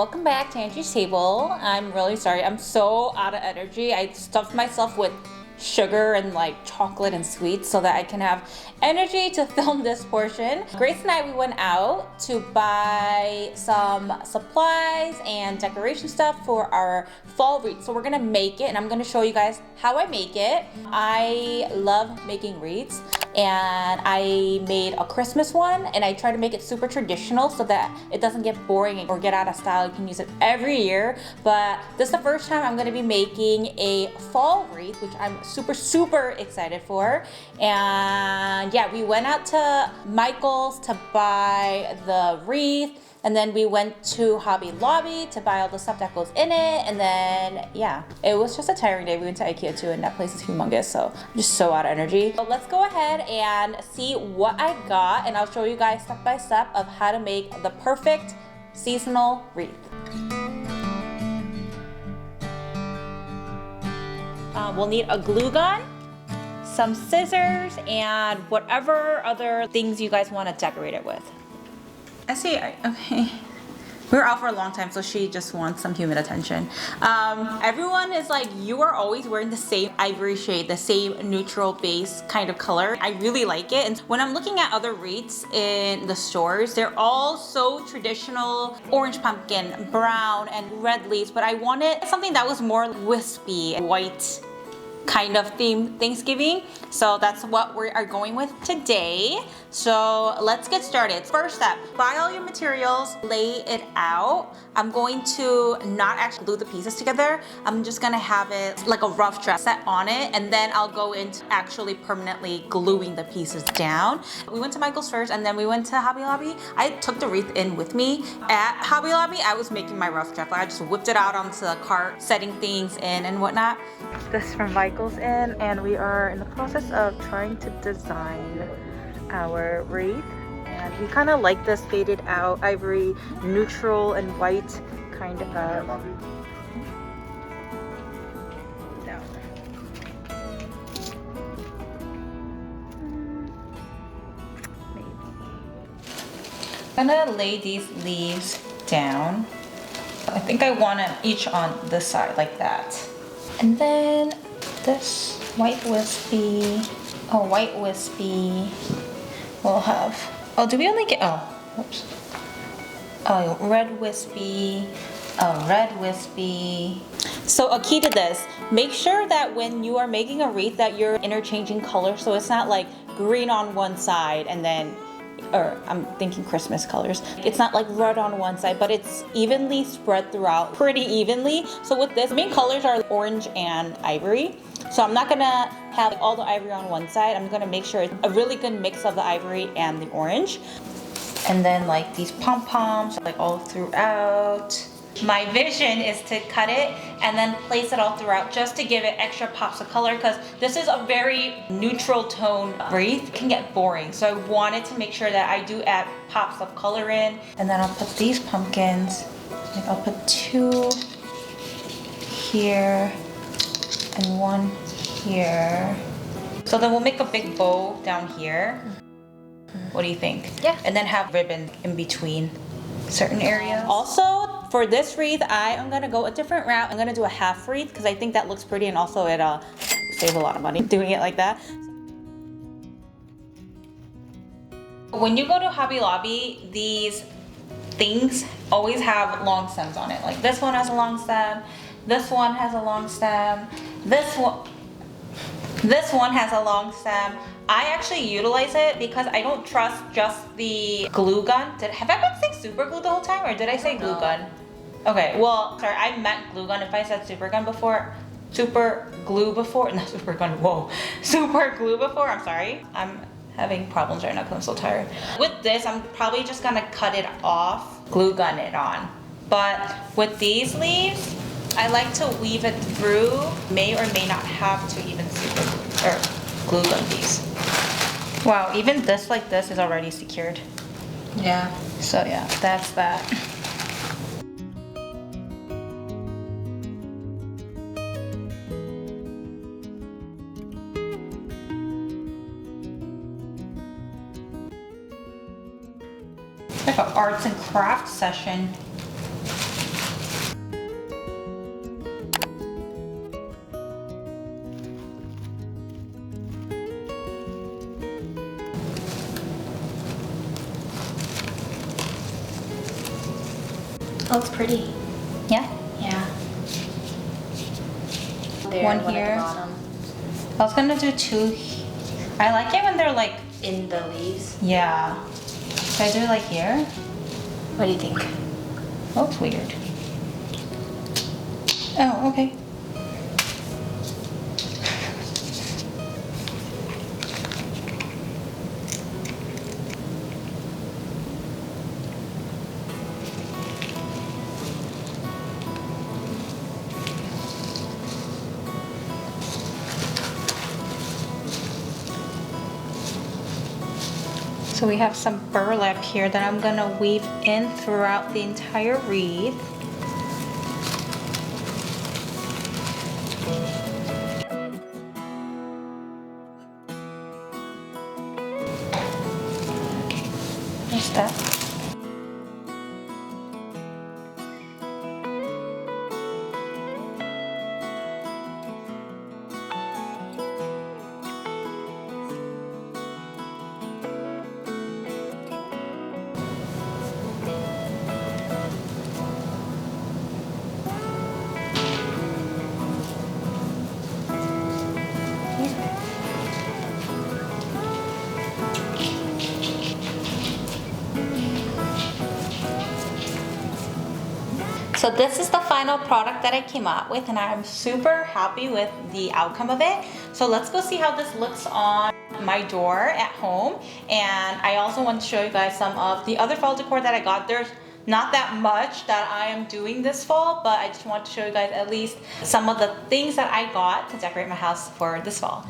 welcome back to Angie's Table. I'm really sorry, I'm so out of energy. I stuffed myself with sugar and like chocolate and sweets so that I can have energy to film this portion. Grace and I, we went out to buy some supplies and decoration stuff for our fall wreath. So we're gonna make it and I'm gonna show you guys how I make it. I love making wreaths and I made a Christmas one and I try to make it super traditional so that it doesn't get boring or get out of style. You can use it every year, but this is the first time I'm gonna be making a fall wreath, which I'm super excited for. And yeah, we went out to Michael's to buy the wreath, and then we went to Hobby Lobby to buy all the stuff that goes in it. And then yeah, it was just a tiring day. We went to IKEA too, and that place is humongous, so I'm just so out of energy. So let's go ahead and see what I got, and I'll show you guys step by step of how to make the perfect seasonal wreath. We'll need a glue gun, some scissors, and whatever other things you guys want to decorate it with. I see, okay. We were out for a long time, so she just wants some human attention. Everyone is like, you are always wearing the same ivory shade, the same neutral base kind of color. I really like it. And when I'm looking at other wreaths in the stores, they're all so traditional, orange pumpkin, brown, and red leaves, but I wanted something that was more wispy, white kind of theme Thanksgiving. So that's what we are going with today. So let's get started. First step, buy all your materials, lay it out. I'm going to not actually glue the pieces together. I'm just gonna have it like a rough draft set on it, and then I'll go into actually permanently gluing the pieces down. We went to Michael's first, and then we went to Hobby Lobby. I took the wreath in with me. At Hobby Lobby, I was making my rough draft. I just whipped it out onto the cart, setting things in and whatnot. This is from Michael's in, and we are in the process of trying to design our wreath. And we kind of like this faded out ivory, neutral and white kind of I'm gonna lay these leaves down. I think I want them each on this side like that. And then this white wispy we'll have, oh, do we only get, oh, whoops. Oh, red wispy. So a key to this, make sure that when you are making a wreath that you're interchanging colors, so it's not like green on one side and then, or I'm thinking Christmas colors. It's not like red on one side, but it's evenly spread throughout, pretty evenly. So with this, main colors are orange and ivory. So I'm not gonna have all the ivory on one side. I'm gonna make sure it's a really good mix of the ivory and the orange. And then like these pom-poms, like all throughout. My vision is to cut it and then place it all throughout just to give it extra pops of color, because this is a very neutral tone wreath. It can get boring. So I wanted to make sure that I do add pops of color in. And then I'll put these pumpkins, like I'll put 2 here and 1 here. So then we'll make a big bow down here. What do you think? Yeah. And then have ribbon in between certain areas. Also, for this wreath, I am gonna go a different route. I'm gonna do a half wreath because I think that looks pretty, and also it saves a lot of money doing it like that. When you go to Hobby Lobby, these things always have long stems on it. Like this one has a long stem, this one has a long stem, this one has a long stem. I actually utilize it because I don't trust just the glue gun. Have I been saying super glue the whole time, or did I say glue gun? Okay, well, sorry, I meant glue gun. If I said super glue before, I'm sorry. I'm having problems right now because I'm so tired. With this, I'm probably just gonna cut it off, glue gun it on. But with these leaves, I like to weave it through. May or may not have to even super glue, or glue gun these. Wow, even this like this is already secured. Yeah. So yeah, that's that. It's like an arts and crafts session. Oh, it's pretty. Yeah? Yeah. There, One at here. the bottom. I was gonna do two. I like it when they're like, In the leaves. yeah. Should I do like here? What do you think? Oh, it's weird. Oh, okay. So we have some burlap here that I'm gonna weave in throughout the entire wreath. There's that. So this is the final product that I came out with, and I'm super happy with the outcome of it. So let's go see how this looks on my door at home. And I also want to show you guys some of the other fall decor that I got. There's not that much that I am doing this fall, but I just want to show you guys at least some of the things that I got to decorate my house for this fall.